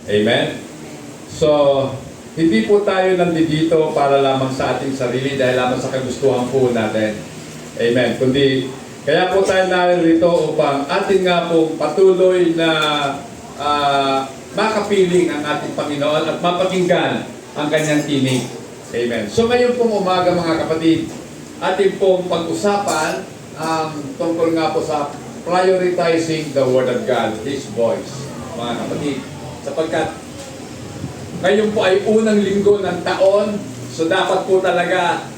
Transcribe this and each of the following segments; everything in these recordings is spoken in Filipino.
Amen? So, hindi po tayo nandito para lamang sa ating sarili dahil lamang sa kagustuhan po natin. Amen. Kundi, kaya po tayo narito upang atin nga po patuloy na makapiling ang ating Panginoon at mapakinggan ang kanyang tinig. Amen. So ngayon pong umaga mga kapatid, atin pong pag-usapan tungkol nga po sa prioritizing the Word of God, His voice, mga kapatid. Sapagkat ngayon po ay unang linggo ng taon, so dapat po talaga,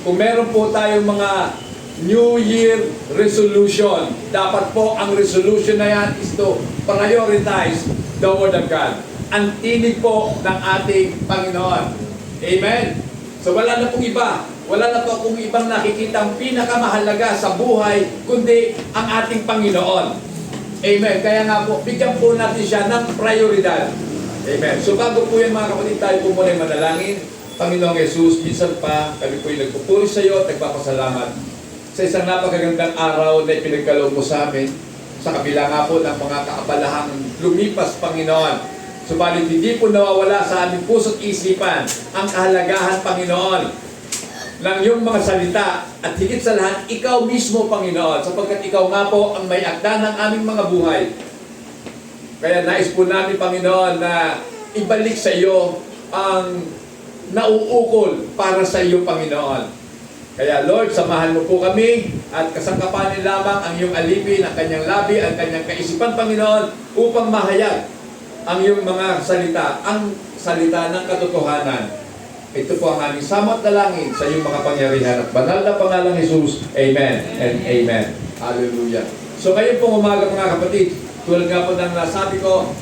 kung meron po tayong mga New Year resolution, dapat po ang resolution na yan is to prioritize the Word of God. Ang tinig po ng ating Panginoon. Amen? So wala na pong iba. Wala na po akong ibang nakikitang pinakamahalaga sa buhay, kundi ang ating Panginoon. Amen. Kaya nga po, bigyan po natin siya ng prioridad. Amen. So bago po yan mga kapatid, tayo po muna manalangin. Panginoong Jesus, minsan pa kami po yung nagpupuri sa iyo at nagpapasalamat sa isang napakagandang araw na ipinagkaloob mo sa amin. Sa kabila nga po ng mga kaabalahan lumipas, Panginoon. Subalit hindi po nawawala sa aming puso't isipan ang kahalagahan, Panginoon, ng iyong mga salita at higit sa lahat, ikaw mismo, Panginoon, sapagkat ikaw nga po ang may akda ng aming mga buhay. Kaya nais po namin, Panginoon, na ibalik sa iyo ang nauukol para sa iyo, Panginoon. Kaya Lord, samahan mo po kami at kasangkapanin lamang ang iyong alipin, ang kanyang labi, ang kanyang kaisipan, Panginoon, upang mahayag ang iyong mga salita, ang salita ng katotohanan. Ito po ang aming samot dalangin sa iyong mga pangyarihan at banal na pangalang Jesus. Amen and amen. Hallelujah. So ngayon pong umaga mga kapatid, tulad nga po ng nasabi ko,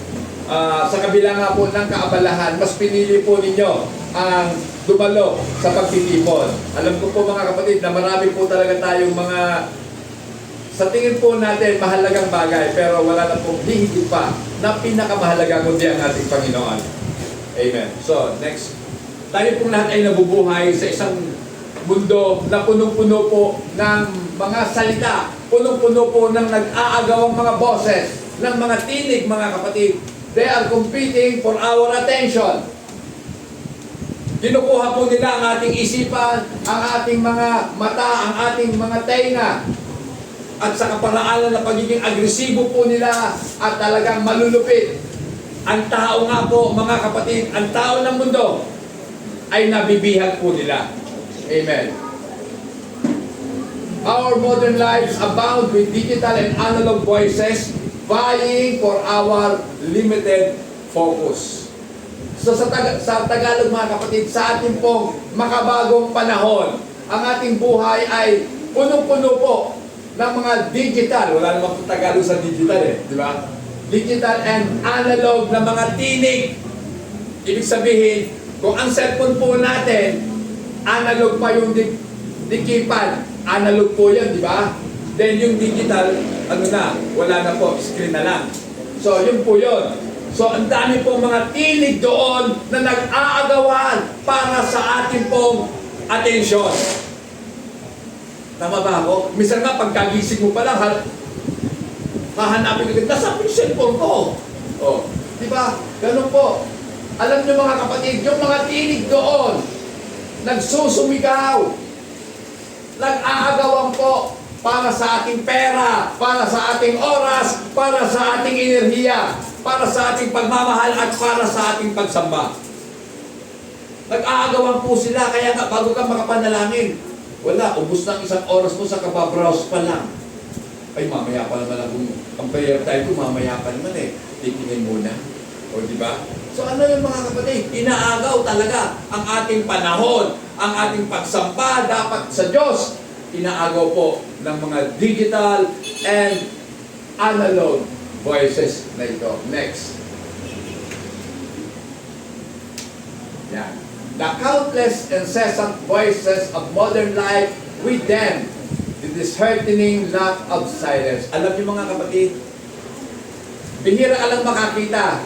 sa kabila nga po ng kaabalahan, mas pinili po ninyo ang dumalo sa pagtitipon. Alam ko po mga kapatid na marami po talaga tayong mga sa tingin po natin mahalagang bagay, pero wala na pong hihigit pa na pinakamahalaga kundi ang ating Panginoon. Amen. So next, tayo pong lahat ay nabubuhay sa isang mundo na punong-puno po ng mga salita, punong-puno po ng nag-aagawang mga boses, ng mga tinig, mga kapatid. They are competing for our attention. Kinukuha po nila ang ating isipan, ang ating mga mata, ang ating mga tenga. At sa kaparaanan na pagiging agresibo po nila at talagang malulupit. Ang tao nga po, mga kapatid, ang tao ng mundo, ay nabibihag po nila. Amen. Our modern lives abound with digital and analog voices vying for our limited focus. So sa Tagalog mga kapatid, sa ating pong makabagong panahon, ang ating buhay ay punong-puno po ng mga digital. Wala namang Tagalog sa digital di ba? Digital and analog na mga tinig. Ibig sabihin, kung ang cellphone po natin, analog pa yung keypad. Analog po yan, di ba? Then yung digital, ano na, wala na po, screen na lang. So, yun po yun. So, ang dami pong mga tinig doon na nag-aagawan para sa ating pong atensyon. Tama ba ako? Minsan nga, pagkagising mo pa lang, hahanapin ko, nasa yung cellphone ko. Oh, di ba? Ganun po. Alam niyo mga kapatid, yung mga tinig doon, nagsusumigaw, nag-aagawan po para sa ating pera, para sa ating oras, para sa ating enerhiya, para sa ating pagmamahal at para sa ating pagsamba. Nag-aagawan po sila, kaya nga bago ka makapanalangin, wala, ubos ng isang oras mo sa kababrowse pa lang. Ay, mamaya pa naman ang prayer time ko, mamaya pa naman titingin muna. O, di ba? So ano yung mga kapatid? Inaagaw talaga ang ating panahon, ang ating pagsamba dapat sa Diyos. Inaagaw po ng mga digital and analog voices na ito. Next. Yan. The countless incessant voices of modern life with them, the disheartening lack of silence. Alam niyo mga kapatid, bihira ka lang makakita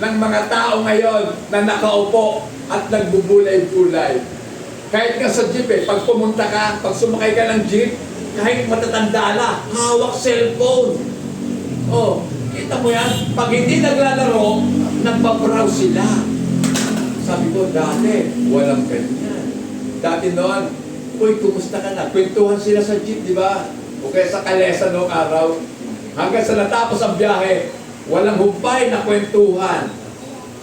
ng mga tao ngayon na nakaupo at nagbubulay-bulay. Kahit nga sa jeep pag pumunta ka, pag sumakay ka ng jeep, kahit matatanda na, hawak cellphone. Oh, kita mo yan, pag hindi naglalaro, nagpa-browse sila. Sabi ko, dati, walang ganyan. Dati noon, uy, kumusta ka na? Kwentuhan sila sa jeep, di ba? O kaya sa kalesa noong araw. Hanggang sa natapos ang biyahe, walang humpay na kwentuhan.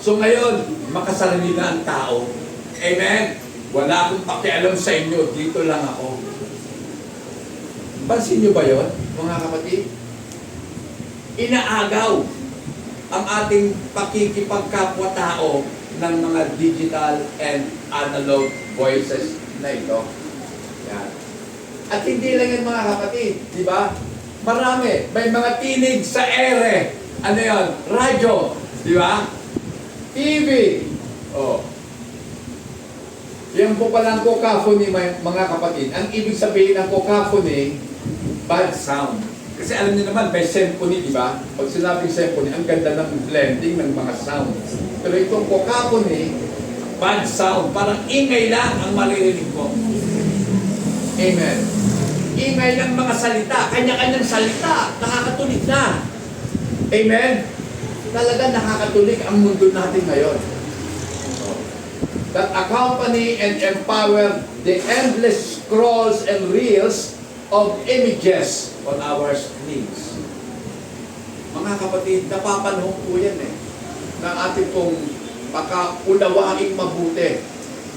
So ngayon, makasarili na ang tao. Amen? Wala akong pakialam sa inyo, dito lang ako. Pansin nyo ba yun, mga kapatid? Inaagaw ang ating pakikipagkapwa-tao ng mga digital and analog voices na ito. Yan. At hindi lang yan, mga kapatid, di ba? Marami. May mga tinig sa ere. Ano yan? Radyo. Di ba? TV. Oh. Yan po palang cacophony, mga kapatid. Ang ibig sabihin ng cacophony, bad sound. Kasi alam niyo naman, may symphony, di ba? Pag sinabing symphony, ang ganda ng blending ng mga sounds. Pero itong cacophony, bad sound. Parang ingay lang ang maririnig ko. Amen. Ingay ng mga salita. Kanya-kanyang salita. Nakakatulig na. Amen. Talaga nakakatulig ang mundo natin ngayon. That accompany and empower the endless scrolls and reels of images on our screens. Mga kapatid, napapanahon po yan na ating pong pagkaunawaing mabuti.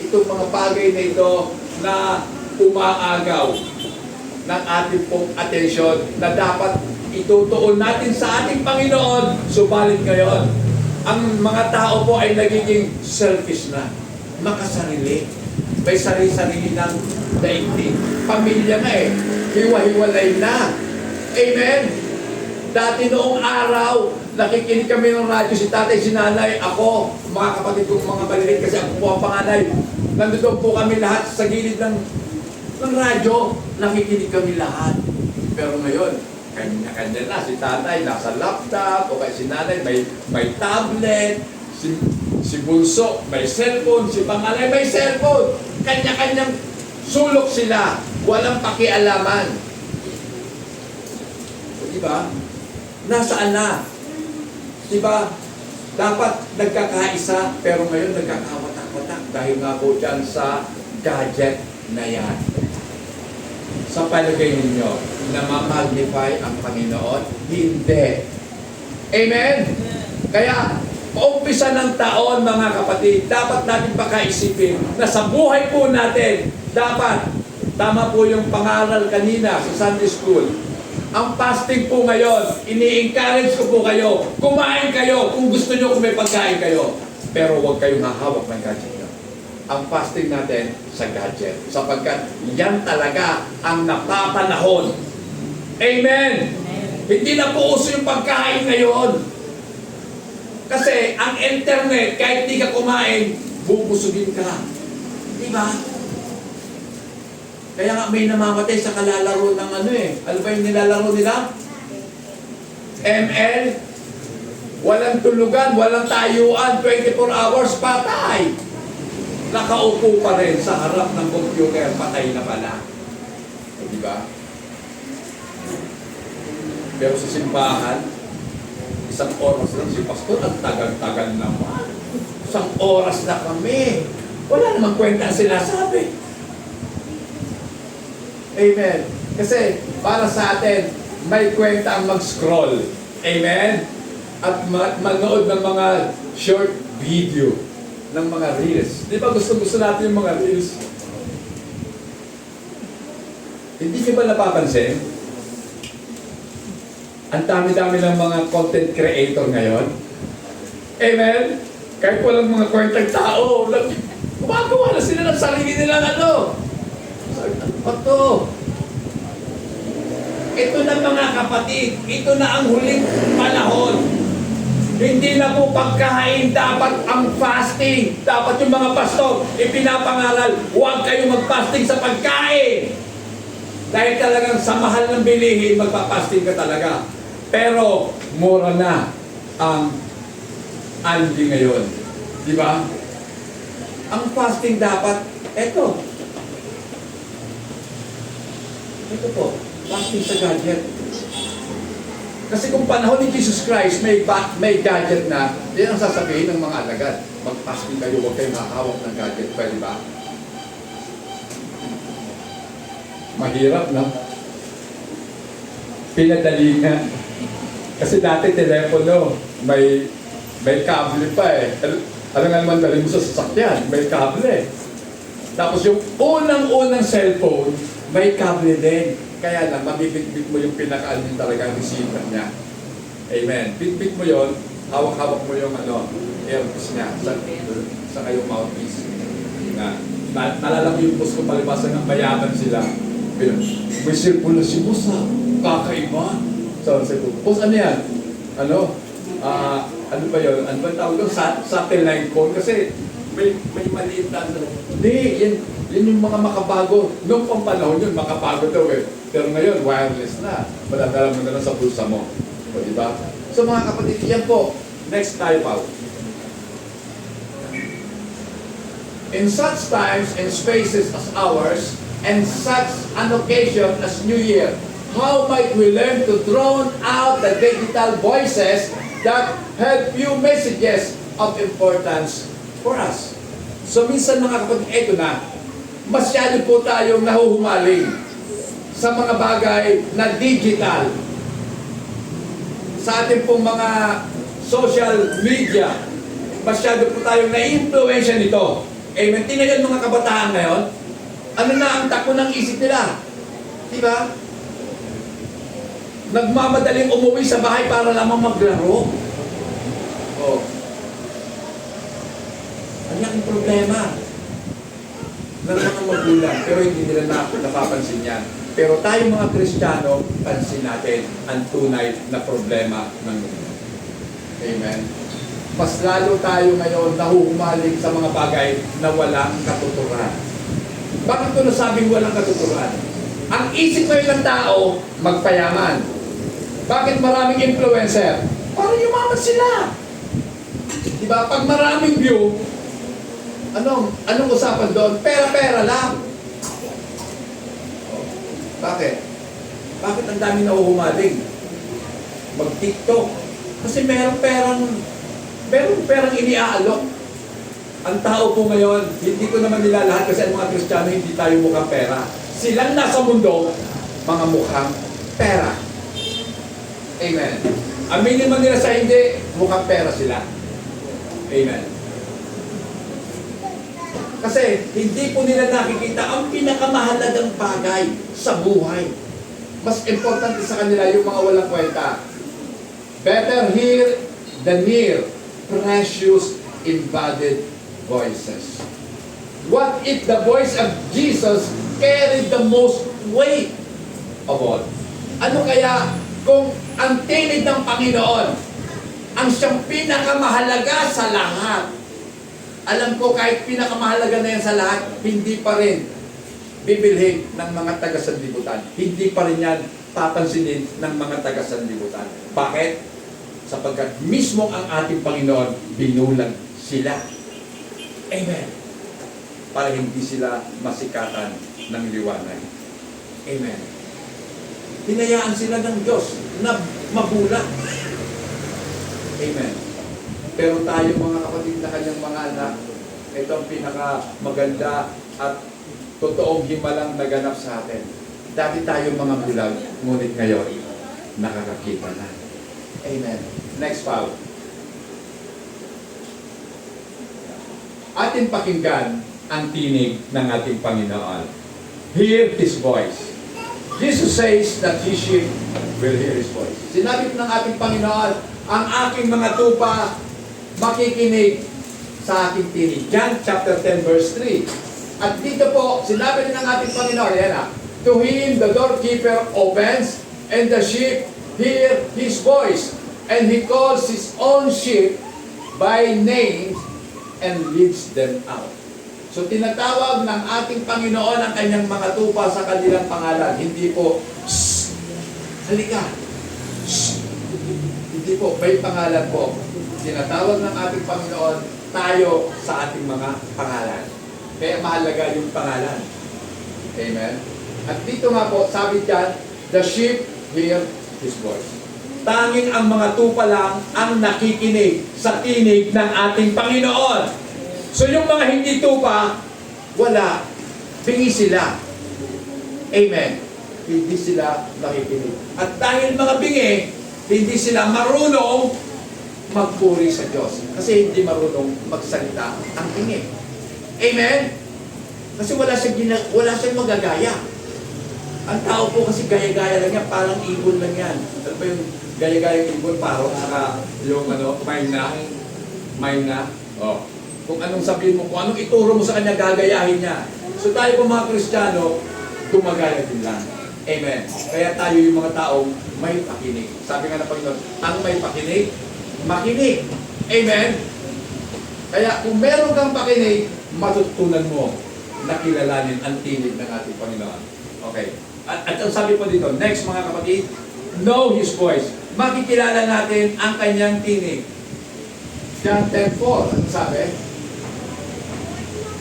Itong mga bagay na ito na umaagaw ng ating pong atensyon na dapat itutuon natin sa ating Panginoon. Subalit ngayon, ang mga tao po ay nagiging selfish na, makasarili. May sarili-sarili ng daigdig. Pamilya nga hiwa-hiwalay na. Amen? Dati noong araw, nakikinig kami ng radyo, si tatay, si nanay, ako, mga kapatid kong mga balilit, kasi ako po ang panganay. Nandun po kami lahat sa gilid ng radyo, nakikinig kami lahat. Pero ngayon, kanya-kanya na, si tatay nasa laptop, o kaya si nanay may tablet, si bunso may cellphone, si panganay may cellphone. Kanya-kanyang sulok sila, walang pakialaman. So, diba? Nasaan na? Diba? Dapat nagkakaisa, pero ngayon nagkakawatak-watak dahil nga po dyan sa gadget na yan. Sa palagay ninyo, na ma-magnify ang Panginoon? Hindi. Amen? Kaya, paumpisa ng taon, mga kapatid, dapat natin pakaisipin na sa buhay po natin, dapat, tama po yung pangaral kanina sa Sunday School, ang fasting po ngayon, ini-encourage ko po kayo, kumain kayo kung gusto nyo, kung may pagkain kayo, pero huwag kayong hahawak ng gadget. Ang fasting natin sa gadget. Sapagkat yan talaga ang napapanahon. Amen! Hindi na po uso yung pagkain ngayon. Kasi ang internet, kahit di ka kumain, bubusugin ka. Diba? Kaya nga may namamatay sa kalalaro ng ano Ano ba yung nilalaro nila? ML? Walang tulugan, walang tayuan, 24 hours, patay. Nakaupo pa rin sa harap ng computer, patay na pala. Di ba? Pero sa simbahan, isang oras lang si pastor, ang tagal-tagal naman. Isang oras na kami. Wala namang kwenta ang sinasabi. Amen. Kasi para sa atin, may kwenta ang mag-scroll. Amen? At manood ng mga short video, ng mga reels. Di ba gusto natin yung mga reels? Hindi niyo ba napapansin? Ang dami-dami ng mga content creator ngayon. Amen? Kahit walang mga kwentang tao, gumagawa na sila ng sarili nilang ano. Ito na, mga kapatid, ito na ang huling panahon. Hindi na po pagkain dapat ang fasting. Dapat yung mga pastor, ipinapangaral, huwag kayong mag-fasting sa pagkain. Dahil talagang sa mahal ng bilihin, magpa-fasting ka talaga. Pero, mura na ang Andy ngayon. Di ba? Ang fasting dapat, ito po, fasting sa gadget. Kasi kung panahon ni Jesus Christ, may gadget na, yan ang sasabihin ng mga alagad. Mag-fasting kayo, huwag kayong makahawak ng gadget. Pwede ba? Mahirap, no? Pinadali nga. Kasi dati telepono, may kable pa eh. Alam nga naman, dali mo sa sasakyan, may kable eh. Tapos yung unang-unang cellphone, may kable din. Kaya lang, mabibitbit mo yung pinaka-alin talagang receiver niya. Amen. Bitbit mo yon, hawak-hawak mo yung earpiece niya sa kayong mouthpiece. Nalala ko yung post ko palibasan ng mayaman sila. May cellphone na si Boss ha, kakaiba. So, Boss, ano yan? Ano ba yun? Ano ba tawag doon? Satellite phone? Kasi may maliit na Hindi, yan yung mga makabago. Noong pang panahon yun, makabago daw eh. Pero ngayon, wireless na. Madadala mo na lang sa bulsa mo. O, diba? So mga kapatid, yan po. Next tayo pa. In such times and spaces as ours, and such an occasion as New Year, how might we learn to drown out the digital voices that have few messages of importance for us? So minsan mga kapatid, eto na, masyado po tayong nahuhumaling sa mga bagay na digital. Sa ating pong mga social media, masyado po tayong na-influensya nito. Amen. Tingnan mga kabataan ngayon, ano na ang takbo ng isip nila? Diba? Nagmamadaling umuwi sa bahay para lamang maglaro. Oh. Ang laking problema ng mga magulang, pero hindi nila napapansin yan. Pero tayo mga Kristiyano, pansin natin ang tunay na problema ng mundo. Amen. Mas lalo tayo ngayon nahuhumaling sa mga bagay na walang katuturan. Bakit ko nasabing walang katuturan? Ang isip ngayon ng tao, magpayaman. Bakit maraming influencer? Para yumaman sila. Diba? Pag maraming view, anong usapan doon? Pera-pera lang. Bakit? Bakit ang dami nahuhumaling? Mag-TikTok. Kasi meron perang iniaalok. Ang tao po ngayon, hindi ko naman nila lahat kasi ang mga Kristiyano hindi tayo mukhang pera. Silang nasa mundo, mga mukhang pera. Amen. Aminin man nila sa hindi, mukhang pera sila. Amen. Kasi hindi po nila nakikita ang pinakamahalagang bagay sa buhay. Mas importante sa kanila yung mga walang kwenta. Better hear than hear precious embodied voices. What if the voice of Jesus carried the most weight of all? Ano kaya kung ang tinig ng Panginoon ang siyang pinakamahalaga sa lahat? Alam ko kahit pinakamahalaga na yan sa lahat, hindi pa rin bibilhin ng mga taga-sanlibutan. Hindi pa rin yan papansinin ng mga taga-sanlibutan. Bakit? Sapagkat mismo ang ating Panginoon, binulag sila. Amen. Para hindi sila masikatan ng liwanag. Amen. Hinayaan sila ng Diyos na mabulag. Amen. Pero tayo mga kapatid na kanyang mga anak, ito ang pinakamaganda at totoong himalang naganap sa atin. Dati tayo mga bulag, ngunit ngayon, nakakakita na. Amen. Next Paul. Ating pakinggan ang tinig ng ating Panginoon. Hear His voice. Jesus says that His sheep will hear His voice. Sinabi ng ating Panginoon, ang aking mga tupa makikinig sa aking tinig. John chapter 10 verse 3. At dito po, sinabi din ng ating Panginoon, yan na, to Him the doorkeeper opens, and the sheep hear His voice, and He calls His own sheep by name and leads them out. So tinatawag ng ating Panginoon ang kanyang mga tupa sa kanilang pangalan. Hindi po, shh, halika. Shh. Hindi po, may pangalan po. Tinatawag ng ating Panginoon tayo sa ating mga pangalan. Kaya mahalaga yung pangalan. Amen? At dito nga po, sabi dyan, the sheep hear His voice. Tanging ang mga tupa lang ang nakikinig sa tinig ng ating Panginoon. So yung mga hindi tupa, wala. Bingi sila. Amen. Hindi sila nakikinig. At dahil mga bingi, hindi sila marunong magpuri sa Diyos. Kasi hindi marunong magsalita ang bingi. Amen? Kasi wala siyang magagaya. Ang tao po kasi gaya-gaya lang yan, parang ibon lang yan. Ano ba yung gaya-gaya yung ibon? Parang saka yung mayna. Oh. Kung anong sabihin mo, kung anong ituro mo sa kanya, gagayahin niya. So tayo po mga Kristiyano, gumagaya din lang. Amen. Kaya tayo yung mga taong may pakinig. Sabi nga ng Panginoon, ang may pakinig, makinig. Amen. Kaya kung meron kang pakinig, matutunan mo na kilalanin ang tinig ng ating Panginoon. Okay. At ang sabi po dito, next mga kapatid, know His voice. Makikilala natin ang kanyang tinig. John 10:4, ano sabi?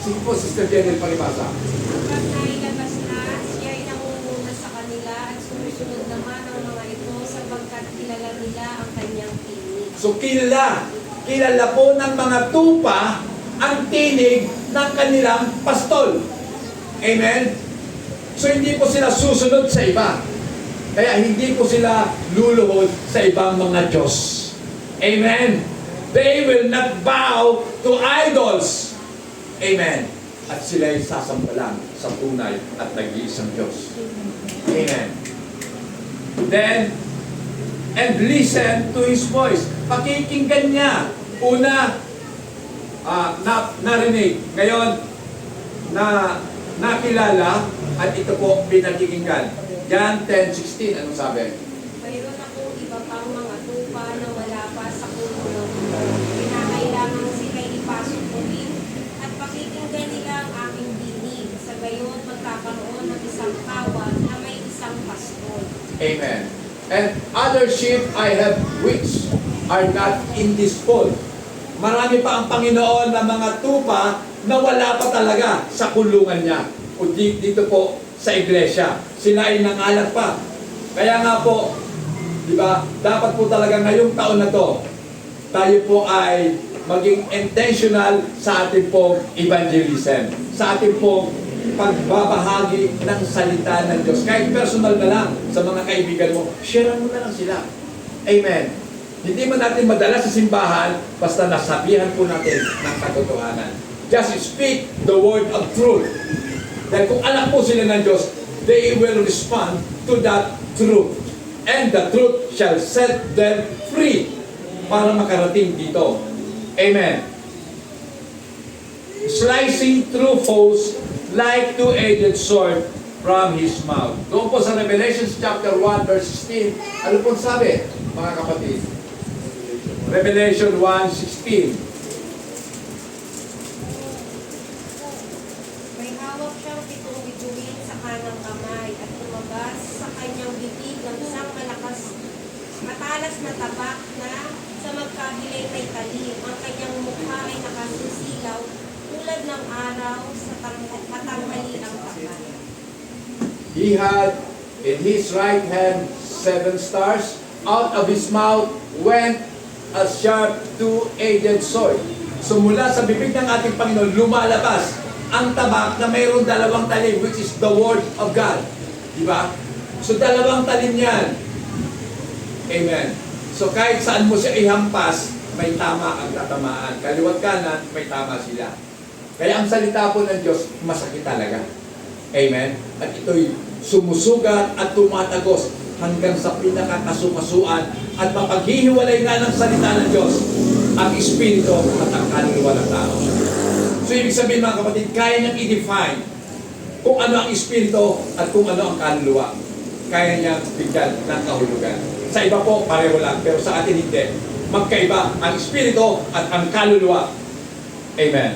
Sige po, Sister Jenny, palibasa. Kapag nailabas na, siya ay nangunguna sa kanila at sumusunod naman ang mga ito sapagkat kilala nila ang kanyang tinig. So kilala po ng mga tupa ang tinig ng kanilang pastol. Amen? So hindi po sila susunod sa iba. Kaya hindi po sila luluhod sa ibang mga Diyos. Amen? They will not bow to idols. Amen? At sila'y sasambalan sa tunay at nag-iisang Diyos. Amen? Then, and listen to His voice. Pakikinggan niya. Una, narinig. Ngayon, nakilala at ito po pinakikinggan. John 10:16, anong sabi? Mayroon akong iba pang mga tupa na wala pa sa kulungan ko. Kinakailangan sila'y ipasok ulit at pakikinggan nila ang aking dinig. Sa gayon, magkakaroon ng isang kawan na may isang pastol. Amen. And other sheep I have which are not in this fold. Marami pa ang Panginoon na mga tupa na wala pa talaga sa kulungan niya. O dito po sa iglesia. Sila ay nangalat pa. Kaya nga po, di ba, dapat po talaga ngayong taon na to, tayo po ay maging intentional sa ating pong evangelism. Sa ating pong pagbabahagi ng salita ng Diyos. Kahit personal na lang sa mga kaibigan mo, share mo na lang sila. Amen. Hindi man natin madala sa simbahan, basta nasabihan po natin ng katotohanan. Just speak the word of truth. Dahil kung anak po sila ng Diyos, they will respond to that truth. And the truth shall set them free para makarating dito. Amen. Slicing through foes like two-edged sword from His mouth. Doon po sa Revelation chapter 1 verse 16, ano po sabi, mga kapatid? Revelation 1:16. May hawak siyang pitong bituin sa kanang kamay at lumabas sa kanyang bibig ng isang matalas na tabak na sa magkabilay may talim. Ang kanyang mukha ay nakasisilaw tulad ng araw sa matanghali ang takal. He had in His right hand 7 stars. Out of His mouth went a sharp two-edged sword. So mula sa bibig ng ating Panginoon, lumalabas ang tabak na mayroong 2 talim, which is the Word of God. Diba? So 2 talim yan. Amen. So kahit saan mo siya ihampas, may tama ang tatamaan. Kaliwat kanan, may tama sila. Kaya ang salita po ng Diyos, masakit talaga. Amen. At ito'y sumusugat at tumatagos hanggang sa pinakakasukasuan at mapaghihiwalay nga ng salita ng Diyos ang espiritu at ang kaluluwa ng tao. So ibig sabihin mga kapatid, kaya niyang i-define kung ano ang espiritu at kung ano ang kaluluwa. Kaya niyang bigyan ng kahulugan. Sa iba po, pareho lang, pero sa atin hindi. Magkaiba ang espiritu at ang kaluluwa. Amen.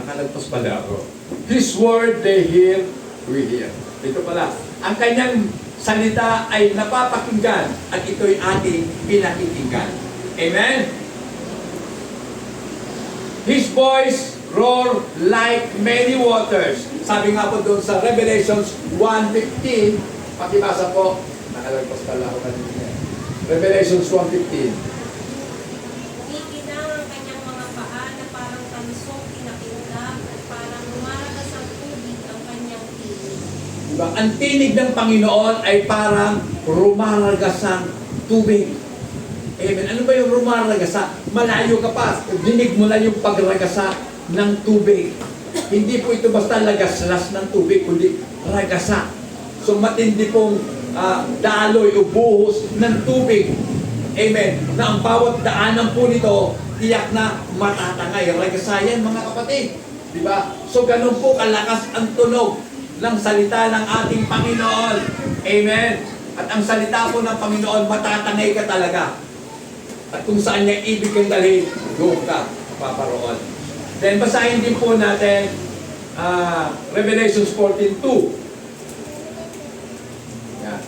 Nakalagpas pala ako. His word they hear, we hear. Ito pala. Ang kanyang salita ay napapakinggan at ito'y ating pinakikinggan. Amen? His voice roar like many waters. Sabi nga po doon sa Revelations 1:15, Pakibasa po. Nakalagpas pala ako kanina. Revelations 1:15. Umikinang ang kanyang mga paa na parang tansong pinakinggan at parang lumalagas ang tubig ang kanyang tinig. Diba? Ang tinig ng Panginoon ay parang rumaragasang tubig. Amen. Ano ba yung rumaragasa? Malayo ka pa. Dinig mo lang yung pagragasa ng tubig. Hindi po ito basta lagaslas ng tubig, kundi ragasa. So matindi pong daloy o buhos ng tubig. Amen. Na ang bawat daanan po nito, tiyak na matatangay. Ragasa yan, mga kapatid. Diba? So ganun po kalakas ang tunog ng salita ng ating Panginoon. Amen. At ang salita po ng Panginoon, matatangay ka talaga. At kung saan niya ibig kang dalhin, doon ka paparoon. Then basahin din po natin Revelations 14:2. Yeah.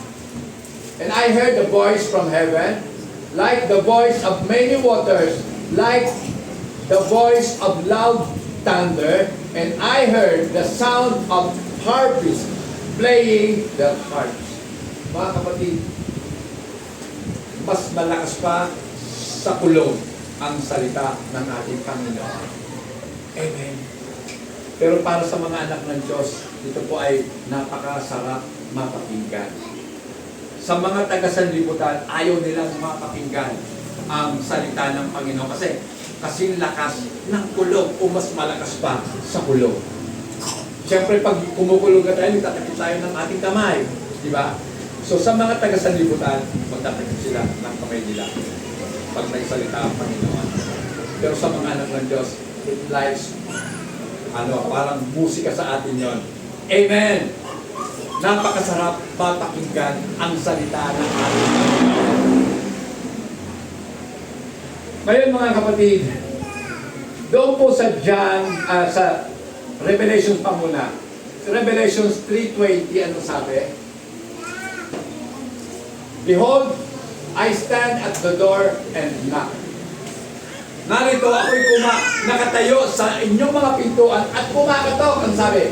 And I heard the voice from heaven, like the voice of many waters, like the voice of loud thunder, and I heard the sound of harpists playing their harps. Mga kapatid, mas malakas pa sa kulong ang salita ng ating Panginoon. Amen. Pero para sa mga anak ng Diyos, ito po ay napakasarap mapakinggan. Sa mga taga-sanlibutan, ayaw nilang mapakinggan ang salita ng Panginoon kasi kasing lakas ng kulong o mas malakas pa sa kulong. Siyempre, pag kumukulong ka tayo, tatakip tayo ng ating kamay. Di ba? So, sa mga taga-sanlibutan, magtatakip sila ng kamay nila pag nagsalita ang Panginoon. Pero sa mga anak ng Diyos, it lies, parang musika sa atin yon. Amen! Napakasarap papakinggan ang salita ng ating Panginoon. Ngayon mga kapatid, doon po sa sa Revelations pa muna. Revelations 3:20, ano sabi? Behold, I stand at the door and knock. Narito ako'y nakatayo sa inyong mga pintuan at kumakatok. Ang sabi,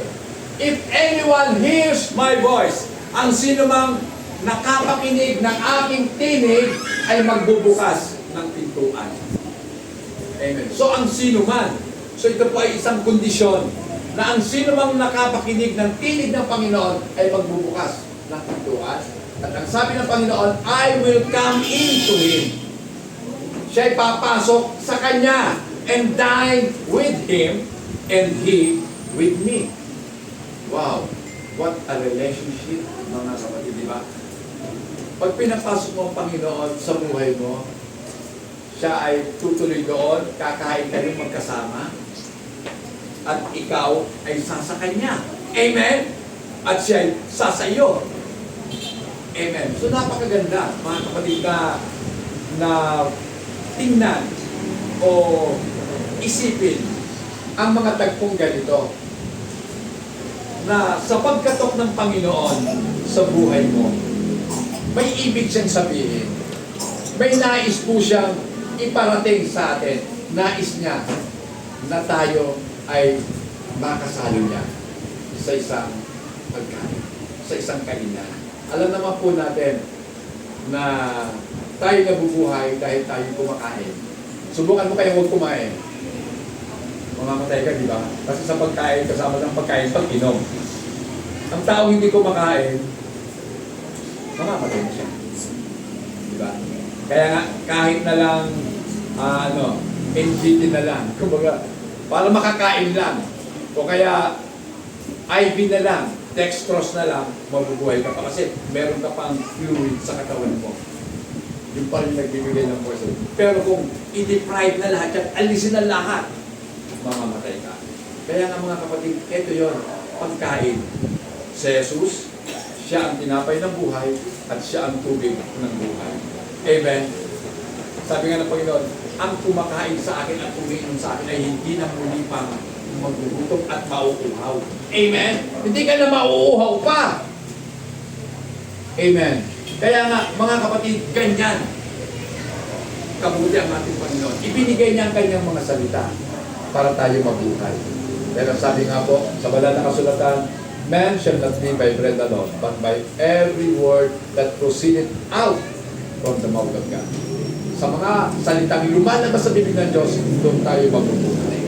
if anyone hears my voice, ang sino mang nakapakinig ng aking tinig ay magbubukas ng pintuan. Amen. So ang sino man, so ito po ay isang kondisyon na ang sino mang nakapakinig ng tinig ng Panginoon ay magbubukas ng pintuan. At ang sabi ng Panginoon, I will come into him. Siya'y papasok sa Kanya and dine with him and he with me. Wow! What a relationship, mga kapatid, di ba? Pag pinapasok mo ang Panginoon sa buhay mo, siya ay tutuloy doon, kakain kayo magkasama, at ikaw ay sasa Kanya. Amen? At siya ay sasa iyo. Amen. So napakaganda, mga kapatid, na tingnan o isipin ang mga tagpong ganito na sa pagkatok ng Panginoon sa buhay mo, may ibig siyang sabihin. May nais po siyang iparating sa atin. Nais niya na tayo ay makasalo niya sa isang pagkain, sa isang kainan. Alam naman po natin na tayo nabubuhay dahil tayo kumakain. Subukan mo kayong huwag kumain. Mamamatay ka, di ba? Kasi sa pagkain, kasama ng pagkain, pag-inom. Ang taong hindi kumakain, mamamatay na siya. Di ba? Kaya nga, kahit na lang, NGT na lang. Kumbaga, para makakain lang. O kaya, IV na lang. Dextrose na lang, mabubuhay ka pa kasi meron ka pang fluid sa katawan mo. Yung pa rin nagbibigay ng force. Pero kung i-deprive na lahat at alisin na lahat, mamamatay ka. Kaya nga mga kapatid, ito yon, pagkain. Si Jesus, siya ang tinapay ng buhay at siya ang tubig ng buhay. Amen? Sabi nga ng Panginoon, ang kumakain sa akin at umiinom sa akin ay hindi na muli pang magbubutok at mauuhaw. Amen? Hindi ka na mauuhaw pa. Amen. Kaya nga, mga kapatid, ganyan kabuti ang ating Panginoon. Ibinigay niya ang kanyang mga salita para tayo mabuhay. Dahil sabi nga po, sa banal na kasulatan, Man shall not live by bread alone, but by every word that proceeded out from the mouth of God. Sa mga salitang lumalabas sa bibig ng Diyos, doon tayo magpupunan.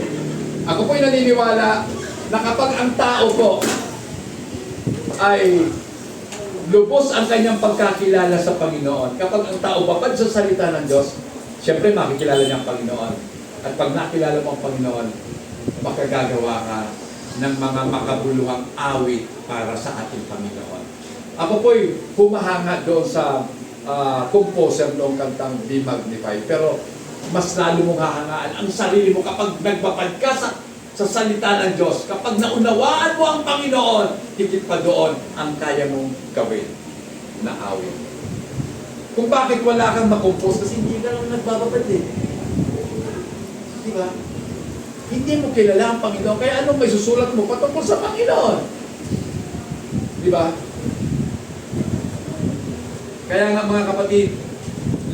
Ako po'y naniniwala na kapag ang tao po ay lubos ang kanyang pagkakilala sa Panginoon, kapag ang tao babad sa salita ng Diyos, siyempre makikilala niya ang Panginoon. At pag nakilala mo ang Panginoon, makagagawa ka ng mga makabuluhang awit para sa ating Panginoon. Ako po'y humahanga doon sa composer noong kantang Be Magnified. Pero mas lalo mong hahangaan ang sarili mo kapag nagbabad ka sa salita ng Diyos. Kapag naunawaan mo ang Panginoon, higit pa doon ang kaya mong gawin na awit. Kung bakit wala kang makompose, kasi hindi ka lang nagbababad eh. Di ba? Hindi mo kilala ang Panginoon, kaya anong may susulat mo patungkol sa Panginoon? Di ba? Kaya nga mga kapatid,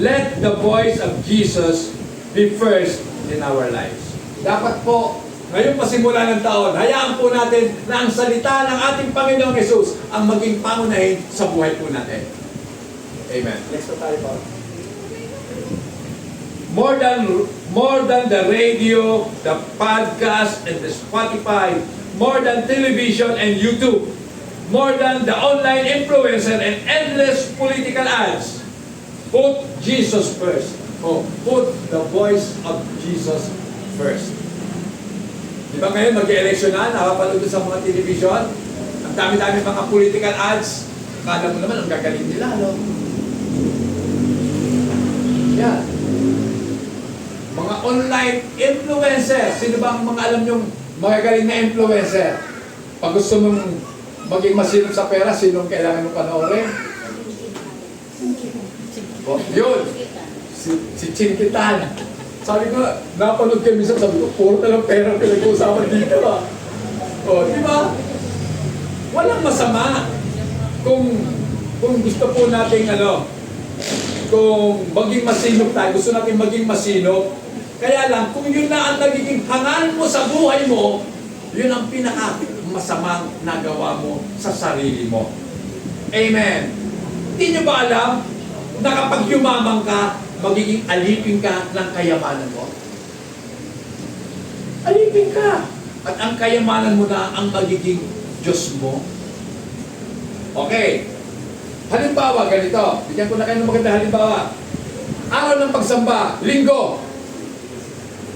let the voice of Jesus be first in our lives. Dapat po, ngayon pasimula ng taon, hayaan po natin na ang salita ng ating Panginoong Jesus ang maging pangunahin sa buhay po natin. Amen. Next na tayo po. More than the radio, the podcast, and the Spotify, more than television and YouTube, more than the online influencer and endless political ads, put Jesus first. Oh, put the voice of Jesus first. Di ba ngayon mag-election na, nakapanood sa mga television, ang dami-dami mga political ads, kala mo naman ang gagaling nila, no? Yan. Mga online influencer. Sino ba ang mga alam nyong magagaling na influencer? Pag gusto mong maging masinop sa pera, sinong kailangan mong panoorin? Oh, yun. Si Chinkitan. Sabi ko, napanood kayo minsan, sabi ko, puro talang pera pinag-uusapan dito. Oh, di ba? Walang masama. Kung gusto po nating kung maging masinop tayo, gusto natin maging masinop, kaya lang, kung yun na ang nagiging hangal mo sa buhay mo, yun ang pinaka-masamang nagawa mo sa sarili mo. Amen. Hindi nyo ba alam na kapag yumamang ka, magiging alipin ka ng kayamanan mo? Alipin ka. At ang kayamanan mo na ang magiging Diyos mo. Okay. Halimbawa, ganito. Bigyan ko na kayo ng maganda halimbawa. Araw ng pagsamba, linggo.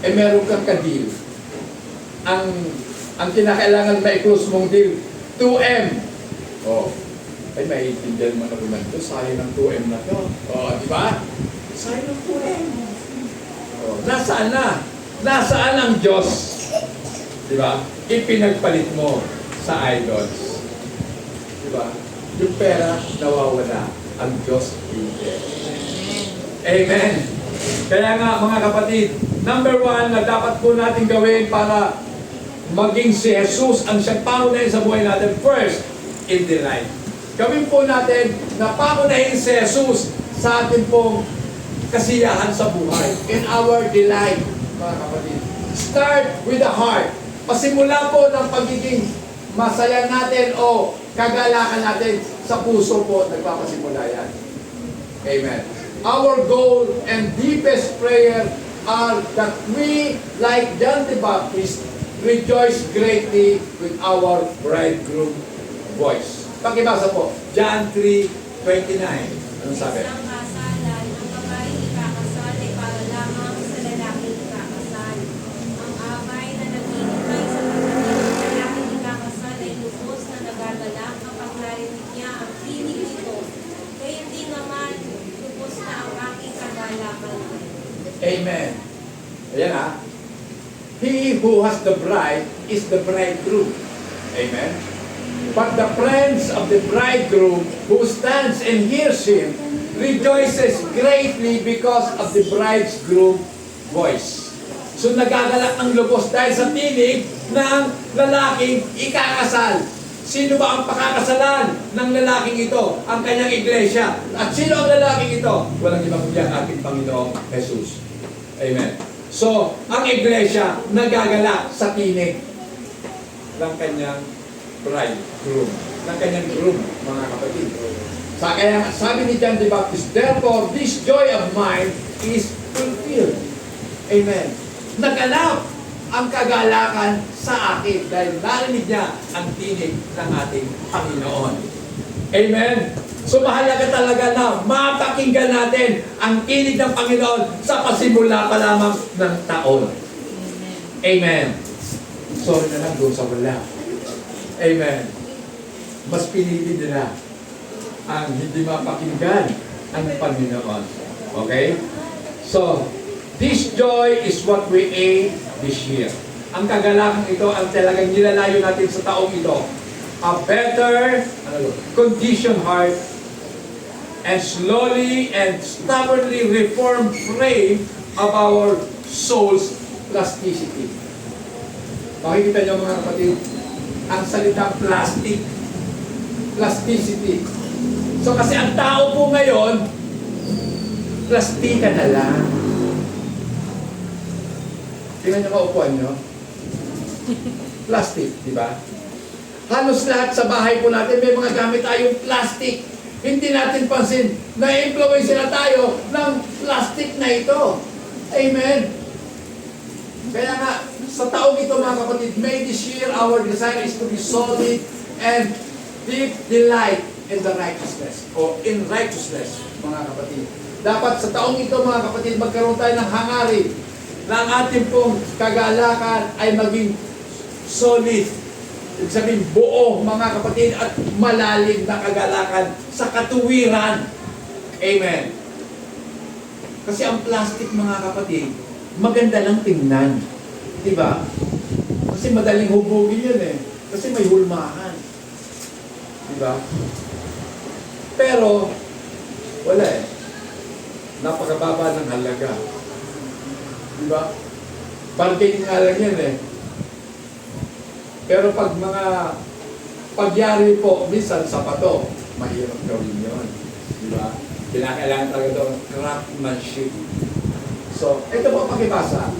Meron kang ka-deal. Ang kinakailangan ma-close mong deal, 2M. Oh. Ay, maiintindihan mo na naman ito. Sayang ng 2M na ito. Oh, di ba? Sayang ng 2M. Oh, nasaan na? Nasaan ang Diyos? Di ba? Ipinagpalit mo sa idols. Di ba? Yung pera, nawawala. Ang Diyos, hindi. Amen. Kaya nga, mga kapatid, number 1 na dapat po natin gawin para maging si Jesus ang siyang pangunahin sa buhay natin, first, in the life. Gawin po natin na pangunahin si Jesus sa ating pong kasiyahan sa buhay. In our delight, mga kapatid. Start with the heart. Pasimula po ng pagiging masaya natin o kagalakan natin sa puso po, nagpapasimula yan. Amen. Our goal and deepest prayer are that we, like John the Baptist, rejoice greatly with our bridegroom voice. Pakibasa po, John 3:29. Anong sabi? Isang kasalan, ang babae ikakasal ay para lamang sa lalaking ikakasal. Ang abay na naghihintay sa lalaking ikakasal ay lubos na nagagalak kapag narinig niya ang tinig nito. Kaya hindi naman lubos na ang aking kagalakan. Amen. Ayan ha. He who has the bride is the bridegroom. Amen. But the friends of the bridegroom who stands and hears him rejoices greatly because of the bridegroom voice. So nagagalak ng lubos dahil sa tinig ng lalaking ikakasal. Sino ba ang pakakasalan ng lalaking ito? Ang kanyang iglesia. At sino ang lalaking ito? Walang ibang kundi ang ating Panginoong Jesus. Amen. So, ang iglesia nagagalak sa tinig ng kanyang bridegroom. Ng kanyang groom, mga kapatid. Kaya sabi ni John the Baptist, therefore, this joy of mine is fulfilled. Amen. Naganap ang kagalakan sa akin dahil narinig niya ang tinig ng ating Panginoon. Amen. So mahalaga talaga na mapakinggan natin ang tinig ng Panginoon sa pasimula pa lamang ng taon. Amen. Sorry na lang doon sa wala. Amen. Mas pinili nila ang hindi mapakinggan ang Panginoon. Okay? So, this joy is what we aim this year. Ang kagalakan ito ang talagang nilalayo natin sa taong ito. A better conditioned heart and slowly and stubbornly reformed frame of our soul's plasticity. Makikita niyo mga kapatid, ang salitang plastic, plasticity. So kasi ang tao po ngayon, plastika na lang. Tingnan niyo kaupuan niyo. Plastic, di ba? Halos lahat sa bahay po natin, may mga gamit tayong plastic. Hindi natin pansin, na-influence na tayo ng plastic na ito. Amen. Kaya nga, sa taong ito mga kapatid, may this year our desire is to be solid and deep delight in the righteousness o in righteousness, mga kapatid. Dapat sa taong ito mga kapatid, magkaroon tayo ng hangarin na ang ating pong kagalakan ay maging solid. Ibig sabihin, buo mga kapatid at malalim na kagalakan sa katuwiran. Amen. Kasi ang plastic mga kapatid, maganda lang tingnan. Diba? Kasi madaling hubugin yun eh. Kasi may hulmahan. Diba? Pero, wala eh. Napakababa ng halaga. Diba? Bargain nga lang yan eh. Pero pag mga pagyari po, minsan sa pato, mahirap gawin yun. Diba? Kinakailangan talaga doon craftsmanship. So, ito po pakibasa.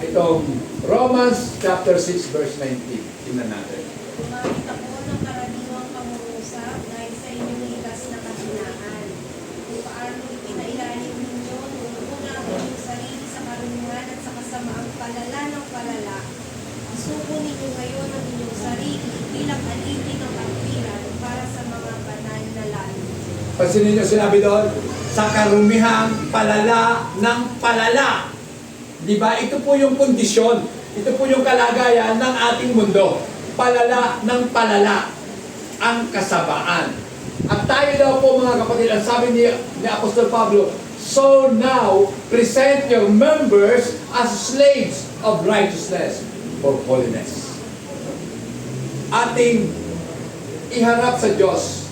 Itong Romans chapter 6 verse 19. Tingnan natin. Gumamit ako ng karaniwang pangungusap dahil sa inyong likas na kasinahan. Kung paano ipinailalim ninyo nung una ang inyong sarili sa karunungan at sa kasamaang palala ng palala, isuko ninyo ngayon ang inyong sarili bilang alipin ng katwiran para sa mga banal na lalo. Pansinin niyo sinabi doon, sa karumihang palala ng palala. Diba? Ito po yung kondisyon. Ito po yung kalagayan ng ating mundo. Palala ng palala. Ang kasabaan. At tayo daw po mga kapatid, ang sabi ni Apostol Pablo, so now, present your members as slaves of righteousness for holiness. Ating iharap sa Diyos.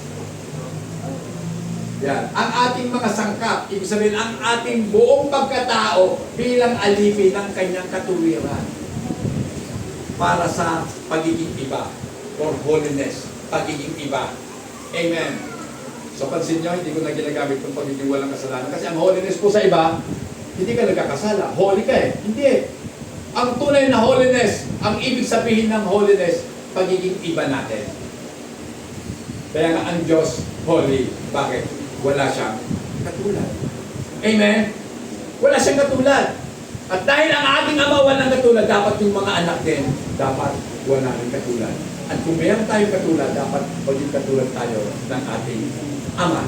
Yan. Ang ating mga sangkap, ibig sabihin, ang ating buong pagkatao bilang alipin ng kanyang katuwiran para sa pagiging iba, for holiness, pagiging iba. Amen. So pansin nyo, hindi ko na ginagamit itong pagiging walang kasalanan. Kasi ang holiness po sa iba, hindi ka nagkakasala. Holy ka eh. Hindi eh. Ang tunay na holiness, ang ibig sabihin ng holiness, pagiging iba natin. Kaya nga ang Diyos, holy. Bakit? Wala siyang katulad. Amen? Wala siyang katulad. At dahil ang ating ama walang katulad, dapat yung mga anak din, dapat wala rin katulad. At kung mayroon tayong katulad, dapat maging katulad tayo ng ating ama.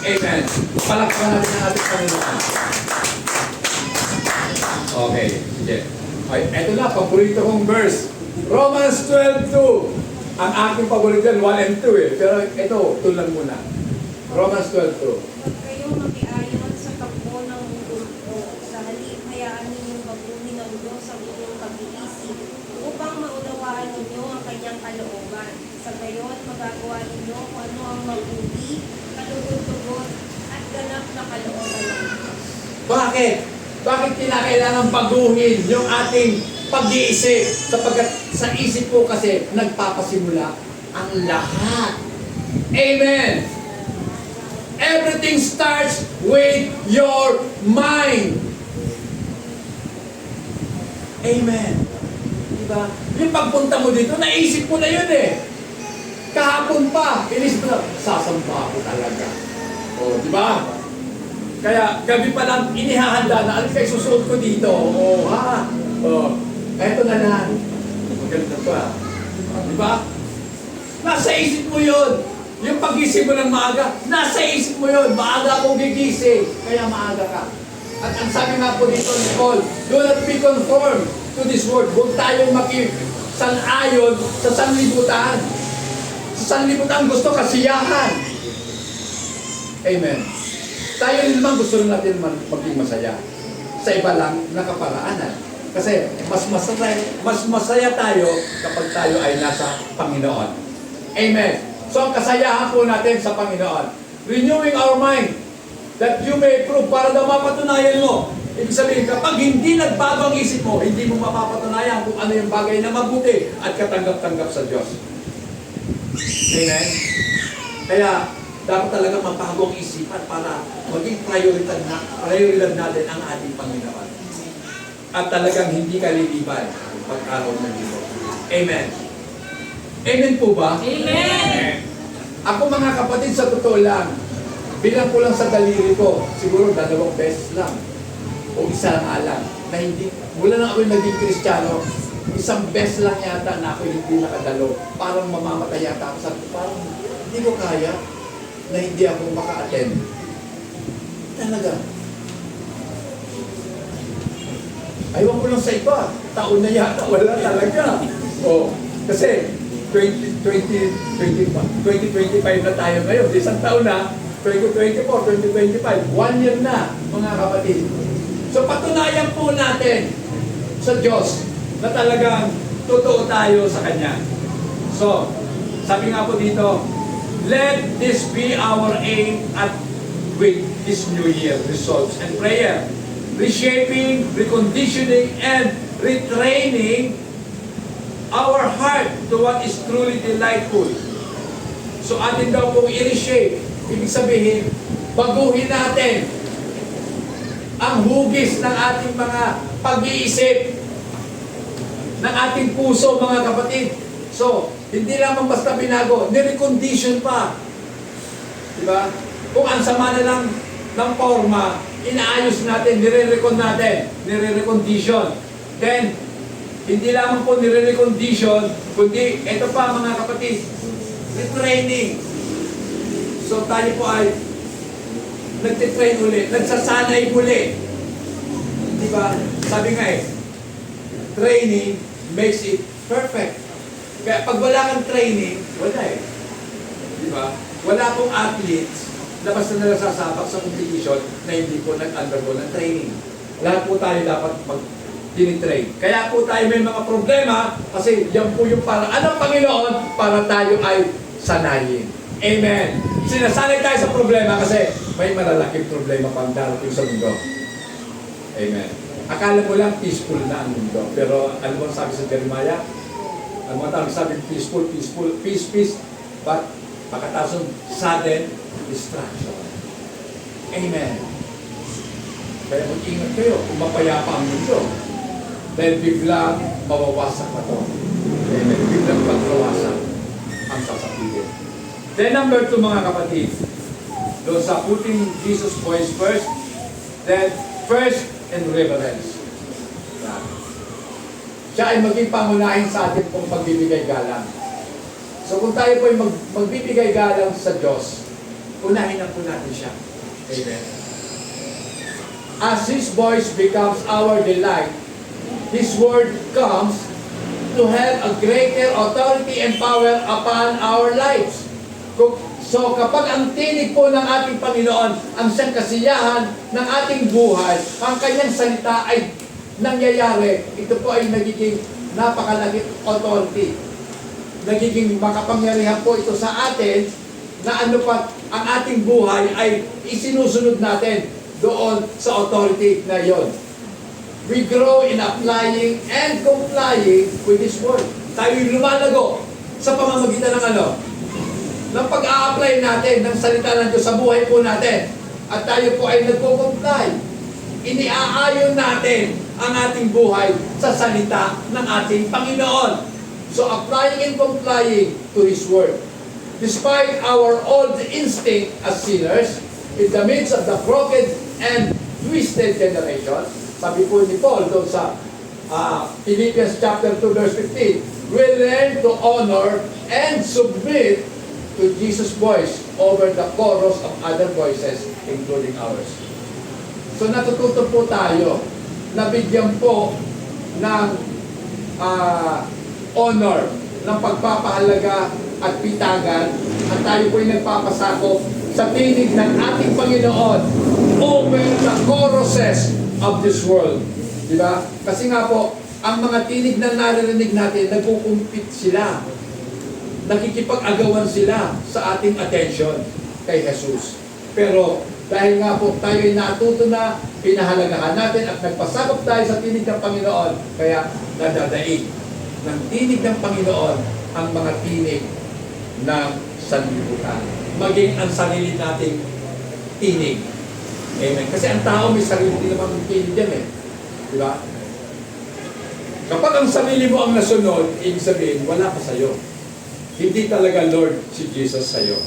Amen. Palakpakan natin ang ating Panginoon. Okay, sige. Ay, eto na, paborito kong verse. Romans 12:2. Ang aking paborito yan, 1 and 2 eh. Pero ito, tulang muna. Romans 12:2. Huwag kayong makiayon sa takbo ng mundo sa halip, hayaan ninyong baguhin ng Diyos ang inyong pag-iisip upang maunawaan ninyo ang kanyang kalooban. Sa gayon, magagawa ninyo kung ano ang mabuti, kalugod-lugod, at ganap na kalooban ng Diyos. Bakit? Bakit kinakailangan baguhin yung ating pag-iisip? Sapagkat sa isip po kasi nagpapasimula ang lahat. Amen! Everything starts with your mind. Amen. Diba? Yung pagpunta mo dito, naisip mo na yun eh. Kahapon pa, inisip mo na, sasamba ako talaga. O, di ba? Kaya gabi pa lang, inihahanda na, ano kayo susuot ko dito? O, ha? O, eto na lang. Maganda pa. Di ba? Nasa isip mo yun. Yung pag-isip mo ng maaga, nasa isip mo yun. Maaga akong gigising. Kaya maaga ka. At ang sabi nga po dito ni Paul, do not be conformed to this world. Huwag tayong makisanayon sa sanlibutan. Sa sanlibutan gusto kasiyahan. Amen. Tayo rin naman gusto natin maging masaya. Sa iba lang, nakaparaanan. Kasi mas masaya tayo kapag tayo ay nasa Panginoon. Amen. So ang kasayahan po natin sa Panginoon, renewing our mind, that you may prove, para daw mapatunayan mo. Ibig sabihin, kapag hindi nagbago ang isip mo, hindi mo mapapatunayan kung ano yung bagay na mabuti at katanggap-tanggap sa Diyos. Amen? Kaya, dapat talaga mabago ang isipan para maging prioridad natin ang ating Panginoon. At talagang hindi ka liliban pag-araw ng Diyos. Amen. Amen po ba? Amen! Ako mga kapatid, sa totoo lang, bilang ko lang sa daliri ko, siguro 2 beses lang, o isa nga lang, na hindi, mula na ako naging Kristiyano, 1 beses lang yata na ako hindi nakadalo, parang mamamatay yata ako, sabi ko, parang hindi ko kaya na hindi ako maka-attend. Talaga. Ayaw ko lang sa iba, taon na yata, wala talaga. O, kasi 2025 na tayo ngayon, isang taon na, 2024, 2025, 1 year na, mga kapatid. So patunayan po natin sa Diyos na talagang totoo tayo sa Kanya. So, sabi nga po dito, let this be our aim at with this new year results and prayer. Reshaping, reconditioning, and retraining our heart to what is truly delightful. So atin daw pong i-reshape. Ibig sabihin, baguhin natin ang hugis ng ating mga pag-iisip, ng ating puso, mga kapatid. So, hindi lamang basta binago, nirecondition pa. Diba? Kung ang sama na lang ng forma, inaayos natin, nire-recon natin, nire-recondition. Then, hindi lamang po nire-recondition, kundi, ito pa mga kapatid, retraining. So tayo po ay nagtitrain ulit, nagsasanay ulit. Diba? Sabi nga training makes it perfect. Kaya pag wala kang training, wala Diba? Wala pong athletes na basta nalasasabak sa competition na hindi po nag-undergo ng training. Lahat po tayo dapat tinitrain. Kaya po tayo may mga problema kasi yan po yung paraan ng Panginoon para tayo ay sanayin. Amen. Sinasanay tayo sa problema kasi may malalaking problema pang darating sa mundo. Amen. Akala mo lang peaceful na ang mundo. Pero ano bang sabi sa Jeremiah? Ano bang sabi? Peaceful, peaceful, peace, peace. But pagkatason, sudden destruction. Amen. Kaya mag-ingat kayo kung mapayapa ang mundo. Dahil biglang mawawasak na to. Amen. Biglang pagkawasak ang sasapitin. Then number 2 mga kapatid, doon sa putting Jesus' voice first, then first in reverence. Siya ay maging pangunahin sa atin kung pagbibigay galang. So kung tayo po ay magbibigay galang sa Diyos, unahin na po natin siya. Amen. As His voice becomes our delight, His word comes to have a greater authority and power upon our lives. So kapag ang tinig po ng ating Panginoon, ang siyang kasiyahan ng ating buhay, ang kanyang salita ay nangyayari, ito po ay nagiging napakalaki authority. Nagiging makapangyarihan po ito sa atin na ano pa, ang ating buhay ay isinusunod natin doon sa authority na yon. We grow in applying and complying with His word. Tayo lumalago sa pamamagitan ng ano? Ng pag-a-apply natin ng salita ng Diyos sa buhay po natin. At tayo po ay nagko-comply. iniaayon natin ang ating buhay sa salita ng ating Panginoon. So applying and complying to His Word. Despite our old instinct as sinners, in the midst of the crooked and twisted generation, sabi po ni Paul doon sa Philippians chapter 2 verse 15, we learn to honor and submit to Jesus' voice over the chorus of other voices, including ours. So natututo po tayo na bigyan po ng honor, ng pagpapahalaga at pitagan, at tayo po ay nagpapasakop sa tinig ng ating Panginoon over the choruses of this world. Diba? Kasi nga po, ang mga tinig na naririnig natin, nagkukumpit sila. Nakikipag-agawan sila sa ating attention kay Jesus. Pero dahil nga po tayo ay natuto na, pinahalagahan natin at nagpasakop tayo sa tinig ng Panginoon, kaya nadadaig ng tinig ng Panginoon ang mga tinig ng sanlibutan. Maging ang sarili nating tinig. Amen. Kasi ang tao may sarili din naman tinig yan eh. Di ba? Kapag ang sarili mo ang nasunod, ibig sabihin, wala pa sa'yo. Hindi talaga Lord si Jesus sa'yo.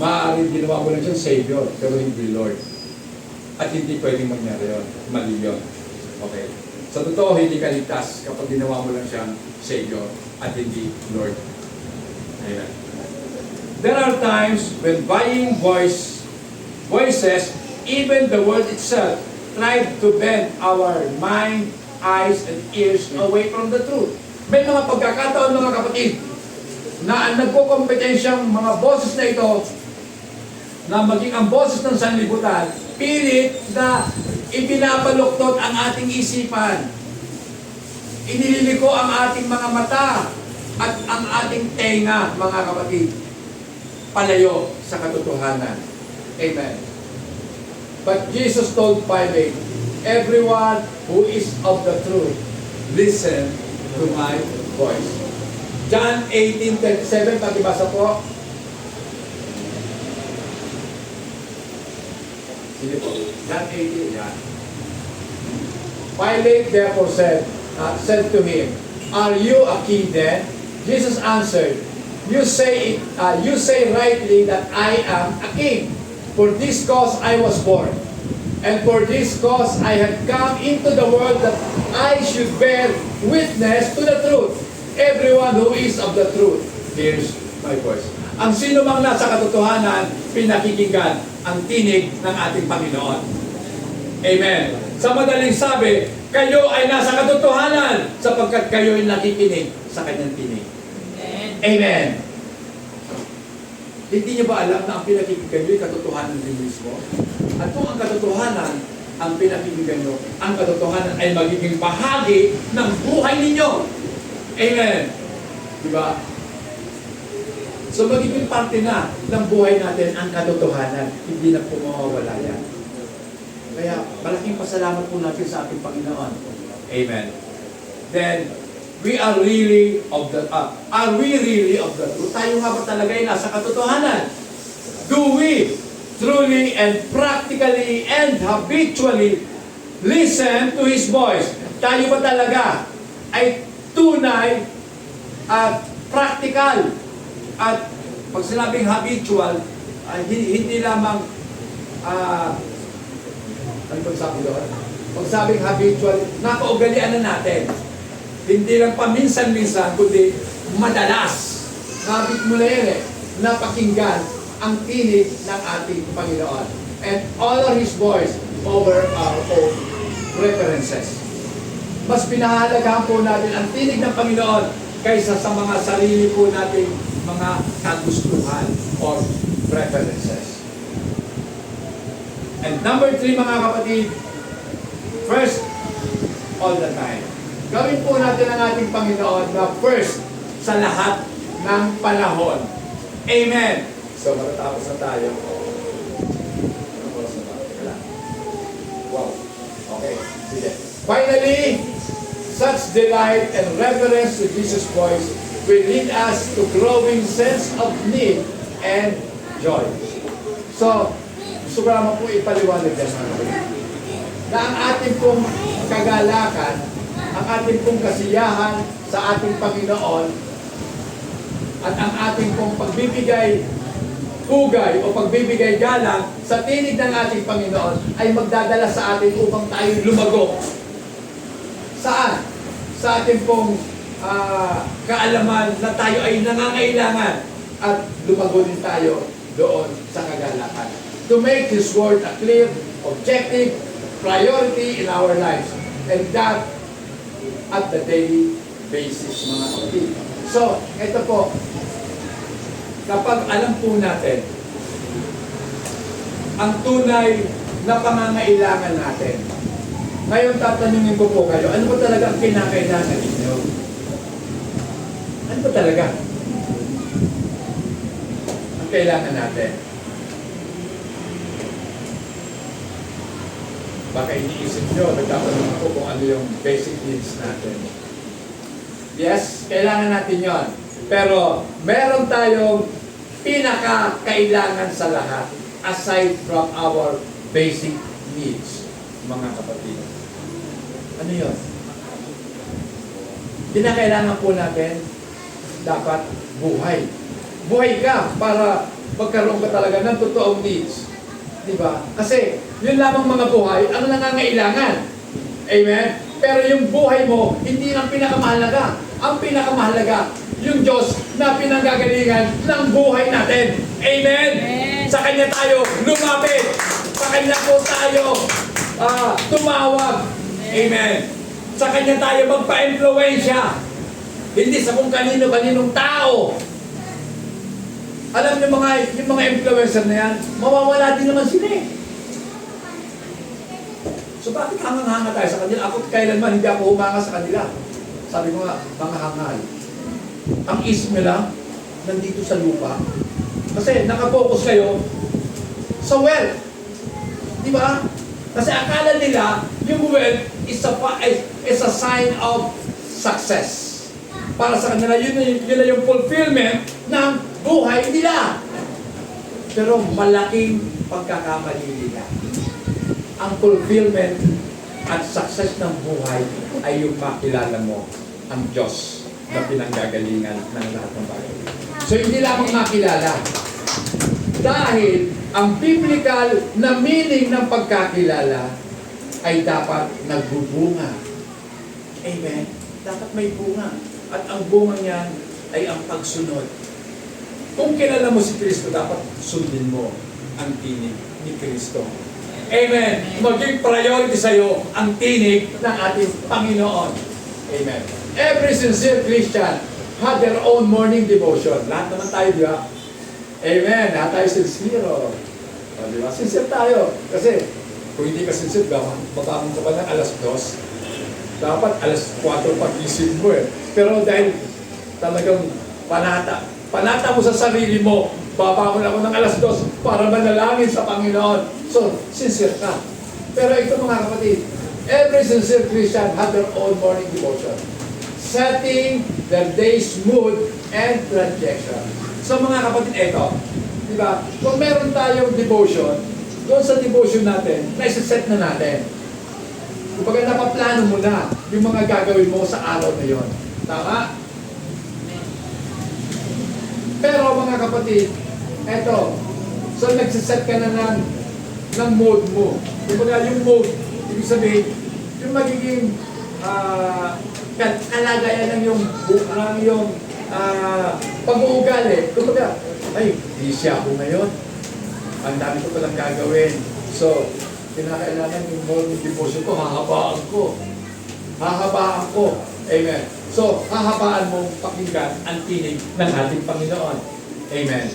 Maaaring ginawa mo lang siyang Savior, pero hindi Lord. At hindi pwedeng mangyari yun. Mali yun. Okay? Sa totoo, hindi ka ligtas kapag ginawa mo lang siyang Savior at hindi Lord. Amen. There are times when buying voices, even the world itself, tried to bend our mind, eyes, and ears away from the truth. May mga pagkakataon, mga kapatid, na nagkukompetensyang mga boses na ito, na maging ang boses ng sanlibutan, pilit na ipinabaluktot ang ating isipan. Iniliko ang ating mga mata at ang ating tenga, mga kapatid, palayo sa katotohanan. Amen. But Jesus told Pilate, everyone who is of the truth, listen to my voice. John 18:37, pakibasa po. Sige po. John 18, yan. Pilate therefore said to him, are you a king then? Jesus answered, you say rightly that I am a king. For this cause I was born, and for this cause I have come into the world, that I should bear witness to the truth. Everyone who is of the truth hears my voice. Ang sino mang nasa katotohanan, pinakikinggan ang tinig ng ating Panginoon. Amen. Sa madaling sabi, kayo ay nasa katotohanan sapagkat kayo ay nakikinig sa kanyang tinig. Amen. Amen. Hindi niyo ba alam na ang pinakikinggan niyo ay katotohanan din mismo? At kung ang katotohanan ang pinakikinggan niyo, ang katotohanan ay magiging bahagi ng buhay ninyo. Amen. Diba? So magiging parte na ng buhay natin ang katotohanan. Hindi na po mawawala yan. Kaya malaking pasalamat po natin sa ating Panginoon. Amen. Then, we are really of the truth? Tayo nga ba talaga ay nasa katotohanan? Do we truly and practically and habitually listen to His voice? Tayo ba talaga ay tunay at practical? At pag sinabing habitual, hindi lamang ano pag sabi doon? Pag sabing habitual, nakaugalian na natin. Hindi lang paminsan-minsan, kundi madalas. Nabit mo na yan napakinggan ang tinig ng ating Panginoon. And honor His voice over our own preferences. Mas pinahalagahan po natin ang tinig ng Panginoon kaysa sa mga sarili po nating mga kagustuhan or preferences. And number 3, mga kapatid, first, all the time. Gawin po natin ang ating Panginoon na first sa lahat ng panahon. Amen. So, matatapos na tayo. Wow. Okay. Sige. Finally, such delight and reverence to Jesus' voice will lead us to growing sense of need and joy. So, gusto ko naman po ipaliwanag yan. na ang ating pong kagalakan, ang ating pong kasiyahan sa ating Panginoon, at ang ating pong pagbibigay hugay o pagbibigay galang sa tinig ng ating Panginoon ay magdadala sa atin upang tayo lumago. Saan? Sa ating pong kaalaman na tayo ay nangangailangan at lumago din tayo doon sa kagalakan. To make His Word a clear, objective priority in our lives. And that at the daily basis, mga kapatid. So, ito po, kapag alam po natin ang tunay na pangangailangan natin, ngayon tatanungin ko po kayo, ano ba talaga ang kinakailangan ninyo? Ano ba talaga ang kailangan natin? Baka iniisip nyo, nagtatanong ako kung ano yung basic needs natin. Yes, kailangan natin yon. Pero meron tayong pinaka-kailangan sa lahat aside from our basic needs, mga kapatid. Ano yun? Pinakailangan po natin dapat buhay. Buhay ka para magkaroon ka talaga ng totoong needs. Diba? Kasi yun lamang mga buhay ang nangangailangan. Amen? Pero yung buhay mo, hindi ang pinakamahalaga. Ang pinakamahalaga, yung Diyos na pinanggagalingan ng buhay natin. Amen? Amen. Sa Kanya tayo lumapit. Sa Kanya po tayo tumawag. Amen? Sa Kanya tayo magpa-influensya. Hindi sa kung kanino-kaninong tao. Alam niyo yung mga influencer na yan, mawawala din naman sila eh. So bakit hangang-hanga tayo sa kanila? Ako kailanman hindi ako humanga sa kanila. Sabi ko nga, mga hangal. Ang isip nila, nandito sa lupa. Kasi nakapokus kayo sa wealth. Di ba? Kasi akala nila, yung wealth is a sign of success. Para sa kanila, yun na yung fulfillment ng buhay nila. Pero malaking pagkakamali nila. Ang fulfillment at success ng buhay ay yung makilala mo ang Diyos na pinanggagalingan ng lahat ng bagay. So hindi lamang makilala. Dahil ang biblical na meaning ng pagkakilala ay dapat nagbubunga. Amen? Dapat may bunga. At ang bunga niyan ay ang pagsunod. Kung kilala mo si Kristo, dapat sundin mo ang tinig ni Kristo. Amen. Maging priority sa iyo ang tinig ng ating Panginoon. Amen. Every sincere Christian had their own morning devotion. Lahat naman tayo, di ba? Amen. Lahat tayo sincere. O, di ba? Sincere tayo. Kasi kung hindi ka sincere, mabangon ka pa ng alas 2. Dapat alas 4 pag-isip mo eh. Pero dahil talagang panata mo sa sarili mo, babangon ako ng alas 2 para manalangin sa Panginoon. So, sincere ka. Pero ito mga kapatid, every sincere Christian had their own morning devotion, setting their day's mood and projection. So mga kapatid, ito, di ba? Kung meron tayong devotion, doon sa devotion natin, naisaset na natin. Kumbaga napaplano mo na yung mga gagawin mo sa araw na yon. Tama? Pero mga kapatid, eto, so nagsiset ka na ng mode mo. Kumbaga yung mode, ibig sabihin, yung magiging kalagayan ng yung pag-uugali. Kumbaga, ay, busy ako ngayon. Ang dami ko palang gagawin. So, kinakailangan yung morning devotion ko, hahabaan ko. Hahabaan ko. Amen. So, hahabaan mo pakinggan ang tinig ng ating Panginoon. Amen.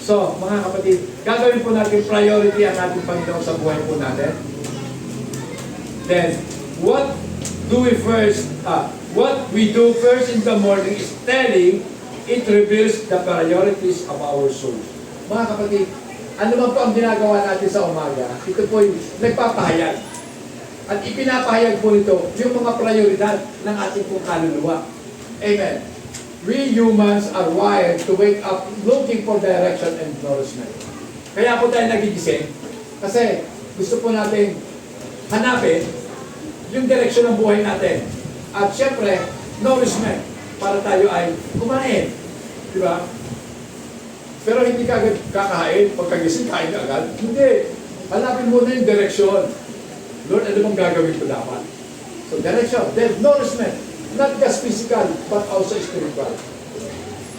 So, mga kapatid, gagawin po natin priority ang ating Panginoon sa buhay po natin. Then, what we do first in the morning is telling, it reveals the priorities of our soul. Mga kapatid, ano man po ang ginagawa natin sa umaga, ito po yung nagpapahayag. At ipinapahayag po nito yung mga prioridad ng ating pong kaluluwa. Amen. We humans are wired to wake up looking for direction and nourishment. Kaya po tayo nagigising kasi gusto po natin hanapin yung direksyon ng buhay natin. At syempre, nourishment para tayo ay kumain. Di ba? Pero hindi ka agad kakain, pagkagising kain ka agad. Hindi. Hanapin muna yung direksyon. Lord, ano bang gagawin ko dapat? So direction, then nourishment. Not just physical, but also spiritual.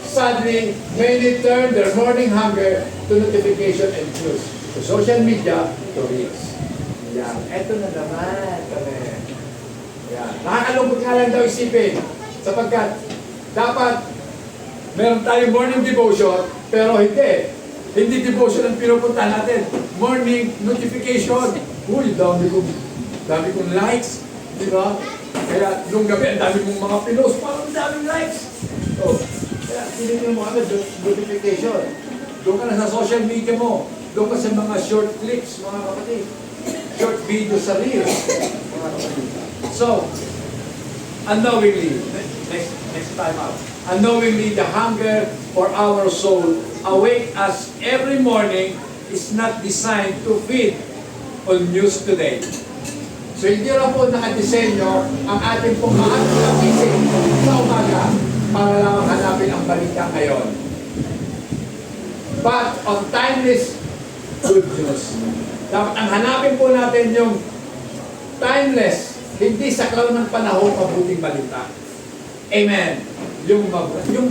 Sadly, many turn their morning hunger to notification and news, to social media, to reels. Yan. Eto na naman kami. Yan. Nakakalungkot nga lang daw isipin. Sapagkat dapat meron tayong morning devotion, pero hindi. Hindi devotion ang pinupunta natin. Morning notification. Uy, dami kong likes. Di ba? Kaya nung gabi, ang dami mong mga pinost. Parang daming likes. So, kaya tinignan mo agad notification. Doon ka na sa social media mo. Doon ka sa mga short clips, mga kapatid. Short video sa reels, mga kapatid. So, unknowingly, next time out. Unknowingly, the hunger for our soul awake us every morning is not designed to feed on news today. So hindi lang po nakadesenyo ang ating pong maagising sa umaga para lang hanapin ang balita ngayon. But on timeless good news. Dapat ang hanapin po natin yung timeless, hindi sa kalang ng panahon mabuting balita. Amen. Yung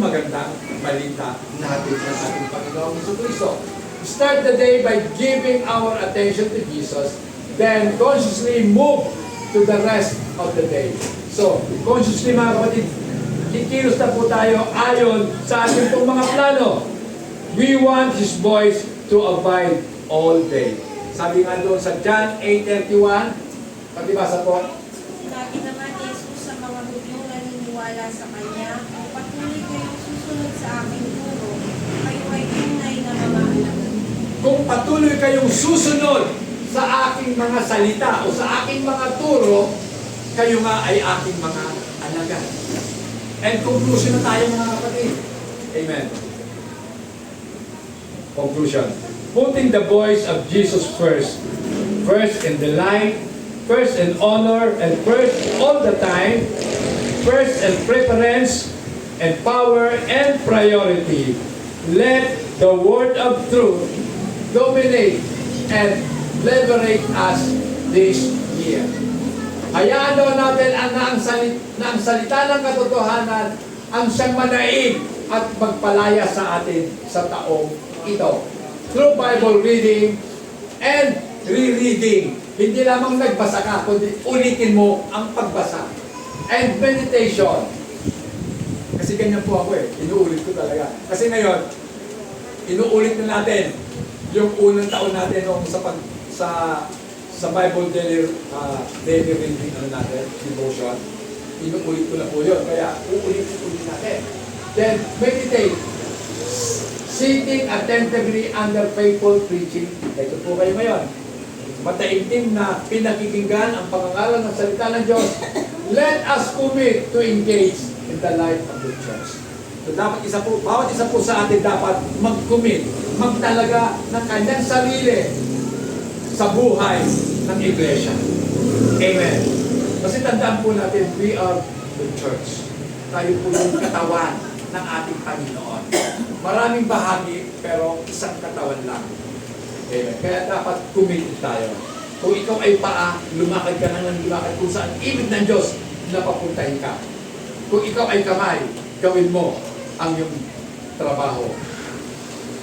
magandang balita natin ng ating Panginoong Jesucristo. Start the day by giving our attention to Jesus, then consciously move to the rest of the day. So, consciously mga kapatid, kikilos na po tayo ayon sa ating pong mga plano. We want His voice to abide all day. Sabi nga doon sa John 8:31, pagdibasa po. Sabi naman ni Jesus sa mga Hudyong naniniwala sa Kanya, kung patuloy kayong susunod sa aking turo, kayo ay tunay na mga anak. Kung patuloy kayong susunod sa aking mga salita o sa aking mga turo, kayo nga ay aking mga alagad. And conclusion na tayo mga kapatid. Amen. Conclusion. Putting the voice of Jesus first. First in the light, first in honor, and first all the time. First in preference, and power, and priority. Let the word of truth dominate and liberate us this year. Hayaan daw natin na ang salita ng katotohanan ang siyang manaig at magpalaya sa atin sa taong ito. Through Bible reading and rereading. Hindi lamang nagbasa ka, kundi ulitin mo ang pagbasa. And meditation. Kasi ganyan po ako inuulit ko talaga. Kasi ngayon, inuulit na natin yung unang taon natin nung sa Bible daily reading natin, devotion. Inuulit ko na po yun. Kaya uulit natin. Then, meditate. Sitting attentively under faithful preaching. Ito po kayo ngayon. Mataimtim na pinakikinggan ang pangangalan ng salita ng Diyos. Let us commit to engage in the life of the church. So dapat bawat isa po sa atin dapat mag-commit, magtalaga ng kanyang sarili sa buhay ng iglesia. Amen. Kasi tandaan po natin, we are the church. Tayo po yung katawan ng ating Panginoon. Maraming bahagi, pero isang katawan lang. Amen. Kaya dapat committed tayo. Kung ikaw ay paa, lumakad ka ng lumakad kung saan ibig ng Diyos na papuntahin ka. Kung ikaw ay kamay, gawin mo ang iyong trabaho.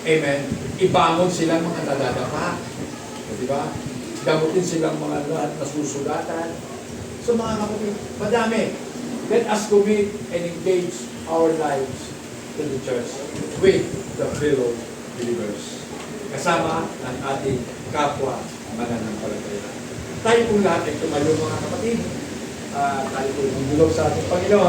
Amen. Ibangon silang mga nadadapa. Di ba? Gamutin silang mga lahat na susulatan. So mga kapatid, madami. Let us commit and engage our lives to the church with the fellow believers. Kasama ng ating kapwa mananampalataya. Tayo pong lahat ay tumayo mga kapatid. Tayo po yung sa ating Panginoon.